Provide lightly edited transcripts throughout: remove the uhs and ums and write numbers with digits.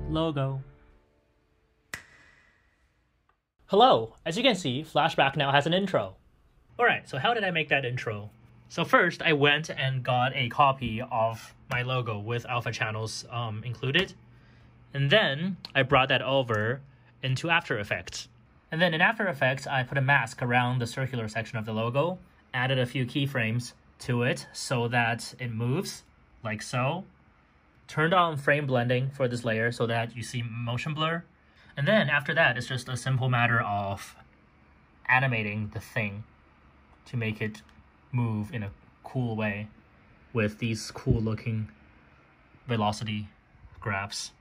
Logo. Hello! As you can see, Flashbach now has an intro. Alright, so how did I make that intro? So first, I went and got a copy of my logo with alpha channels included. And then I brought that over into After Effects. And then in After Effects, I put a mask around the circular section of the logo, added a few keyframes to it so that it moves, like so. Turned on frame blending for this layer so that you see motion blur. And then after that, it's just a simple matter of animating the thing to make it move in a cool way with these cool looking velocity graphs.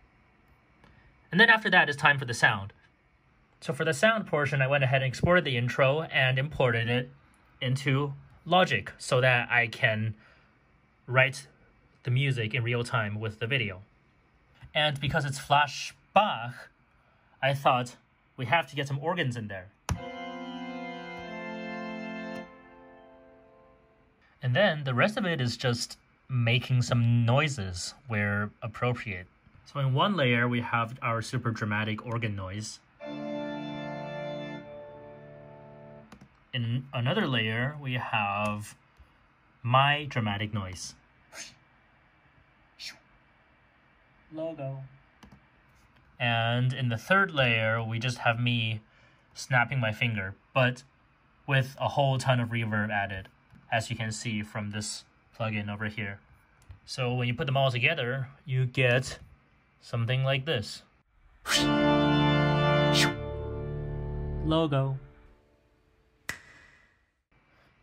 And then after that, it's time for the sound. So for the sound portion, I went ahead and exported the intro and imported it into Logic so that I can write the music in real time with the video. And because it's Flashbach, I thought we have to get some organs in there. And then the rest of it is just making some noises where appropriate. So in one layer, we have our super dramatic organ noise. In another layer, we have my dramatic noise. Logo. And in the third layer, we just have me snapping my finger, but with a whole ton of reverb added, as you can see from this plugin over here. So when you put them all together, you get something like this. Logo.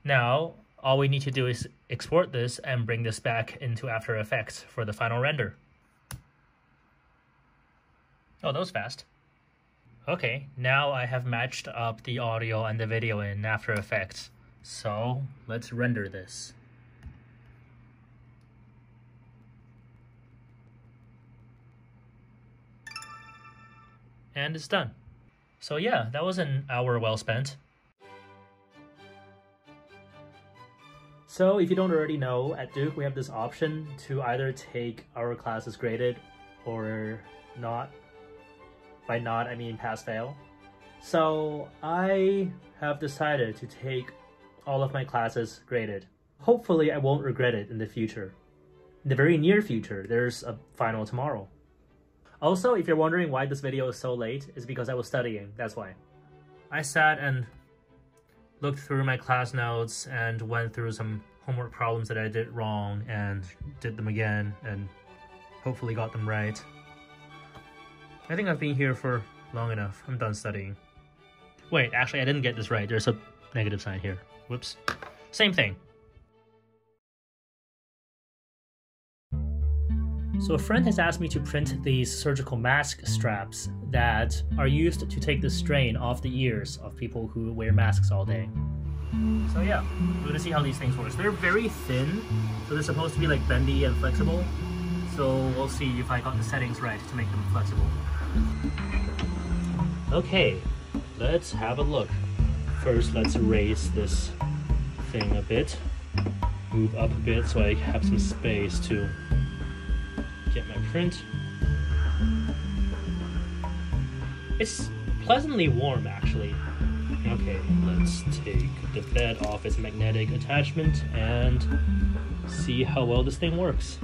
Now, all we need to do is export this and bring this back into After Effects for the final render. Oh, that was fast. Okay, now I have matched up the audio and the video in After Effects. So let's render this. And it's done. So yeah, that was an hour well spent. So if you don't already know, at Duke we have this option to either take our classes graded or not. By not, I mean pass-fail. So I have decided to take all of my classes graded. Hopefully I won't regret it in the future. In the very near future, there's a final tomorrow. Also, if you're wondering why this video is so late, it's because I was studying, that's why. I sat and looked through my class notes and went through some homework problems that I did wrong and did them again and hopefully got them right. I think I've been here for long enough. I'm done studying. Wait, actually I didn't get this right. There's a negative sign here. Whoops. Same thing. So a friend has asked me to print these surgical mask straps that are used to take the strain off the ears of people who wear masks all day. So yeah, we're gonna see how these things work. They're very thin, so they're supposed to be like bendy and flexible. So we'll see if I got the settings right to make them flexible. Okay, let's have a look. First, let's raise this thing a bit. Move up a bit so I have some space to get my print. It's pleasantly warm, actually. Okay, let's take the bed off its magnetic attachment and see how well this thing works.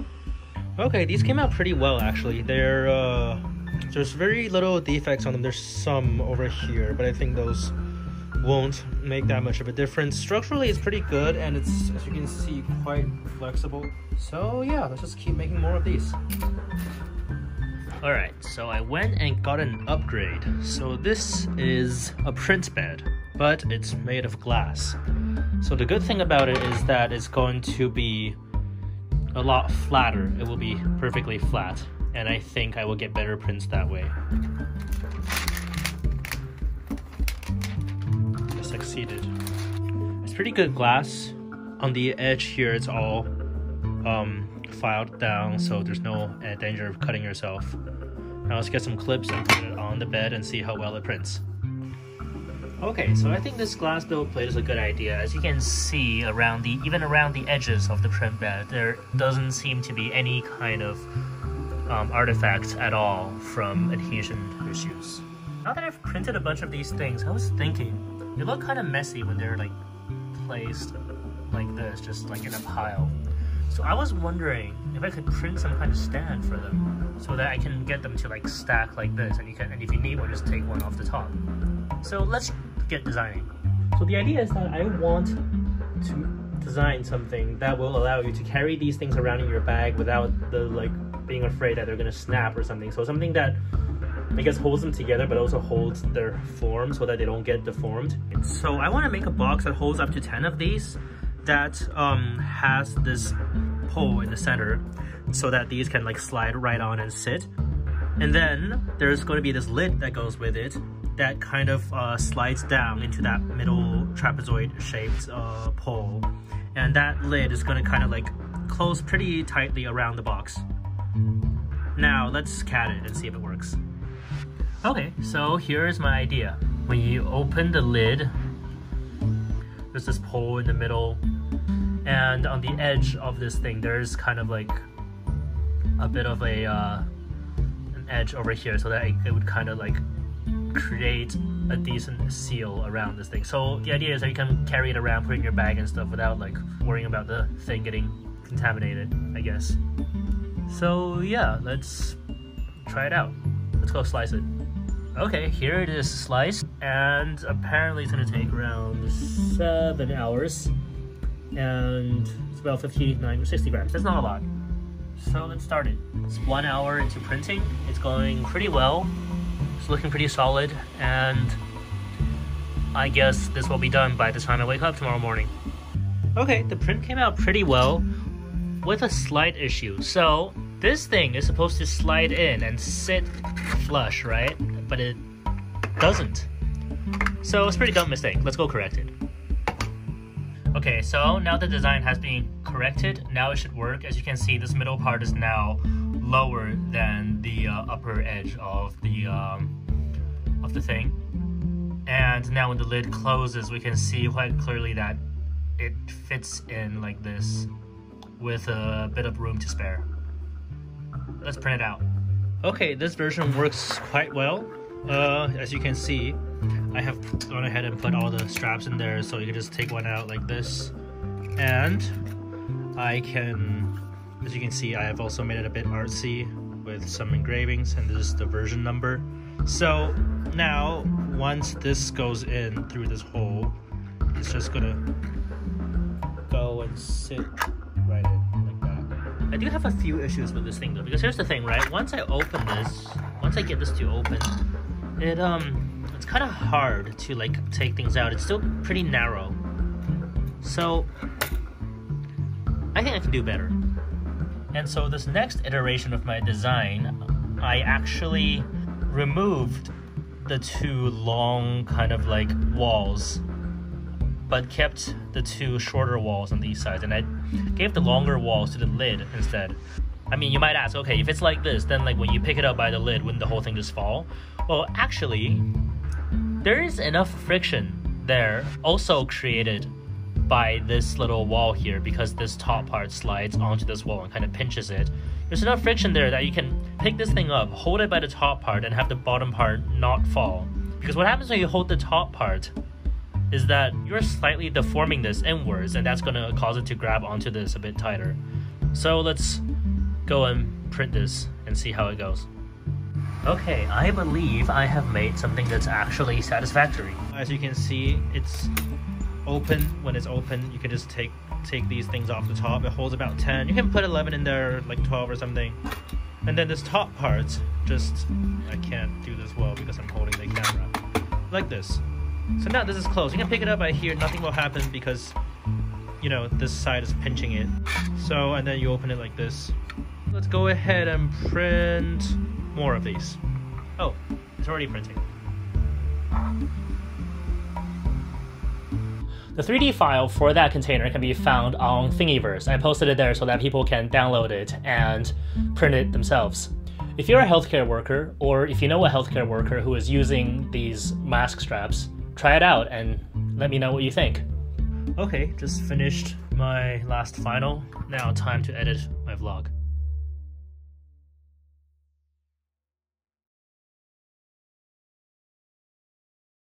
Okay, these came out pretty well, actually. There's very little defects on them. There's some over here, but I think those won't make that much of a difference. Structurally, it's pretty good, and it's, as you can see, quite flexible. So yeah, let's just keep making more of these. Alright, so I went and got an upgrade. So this is a print bed, but it's made of glass. So the good thing about it is that it's going to be a lot flatter. It will be perfectly flat, and I think I will get better prints that way. I succeeded. It's pretty good glass. On the edge here, it's all filed down, so there's no danger of cutting yourself. Now let's get some clips and put it on the bed and see how well it prints. Okay, so I think this glass build plate is a good idea. As you can see, even around the edges of the print bed, there doesn't seem to be any kind of artifacts at all from adhesion issues. Now that I've printed a bunch of these things, I was thinking, they look kind of messy when they're like placed like this, just like in a pile. So I was wondering if I could print some kind of stand for them so that I can get them to like stack like this, and if you need one, just take one off the top. So let's get designing. So the idea is that I want to design something that will allow you to carry these things around in your bag without the being afraid that they're gonna snap or something. So something that I guess holds them together but also holds their form so that they don't get deformed. So I want to make a box that holds up to 10 of these that has this pole in the center so that these can like slide right on and sit. And then there's going to be this lid that goes with it that kind of slides down into that middle trapezoid shaped pole. And that lid is going to kind of like close pretty tightly around the box. Now let's CAD it and see if it works. Okay, so here's my idea. When you open the lid, there's this pole in the middle, and on the edge of this thing there's kind of like a bit of an edge over here so that it would kind of like create a decent seal around this thing. So the idea is that you can carry it around, put it in your bag and stuff without like worrying about the thing getting contaminated, I guess. So yeah, let's try it out. Let's go slice it. Okay, here it is sliced, and apparently it's gonna take around 7 hours, and it's about 59 or 60 grams. That's not a lot. So let's start it. It's 1 hour into printing. It's going pretty well. It's looking pretty solid, and I guess this will be done by the time I wake up tomorrow morning. Okay, the print came out pretty well with a slight issue. So this thing is supposed to slide in and sit flush, right? But it doesn't. So it's a pretty dumb mistake. Let's go correct it. Okay, so now the design has been corrected. Now it should work. As you can see, this middle part is now lower than the upper edge of the thing. And now when the lid closes, we can see quite clearly that it fits in like this with a bit of room to spare. Let's print it out. Okay, this version works quite well. As you can see, I have gone ahead and put all the straps in there, so you can just take one out like this. And I can, as you can see, I have also made it a bit artsy with some engravings, and this is the version number. So now, once this goes in through this hole, it's just gonna go and sit right in like that. I do have a few issues with this thing though, because here's the thing, right? Once I open this, once I get this to open, it's kind of hard to like take things out. It's still pretty narrow. So I think I can do better. And so this next iteration of my design, I actually removed the two long kind of like walls, but kept the two shorter walls on these sides, and I gave the longer walls to the lid instead. I mean, you might ask, okay, if it's like this, then like when you pick it up by the lid, wouldn't the whole thing just fall? Well, actually, there is enough friction there, also created by this little wall here, because this top part slides onto this wall and kind of pinches it. There's enough friction there that you can pick this thing up, hold it by the top part, and have the bottom part not fall. Because what happens when you hold the top part is that you're slightly deforming this inwards, and that's going to cause it to grab onto this a bit tighter. So let's go and print this and see how it goes. Okay, I believe I have made something that's actually satisfactory. As you can see, it's open. When it's open, you can just take these things off the top. It holds about 10. You can put 11 in there, like 12 or something. And then this top part, just, I can't do this well because I'm holding the camera. Like this. So now this is closed. You can pick it up by here, nothing will happen because, you know, this side is pinching it. So, and then you open it like this. Let's go ahead and print more of these. Oh, it's already printing. The 3D file for that container can be found on Thingiverse. I posted it there so that people can download it and print it themselves. If you're a healthcare worker, or if you know a healthcare worker who is using these mask straps, try it out and let me know what you think. Okay, just finished my last final. Now time to edit my vlog.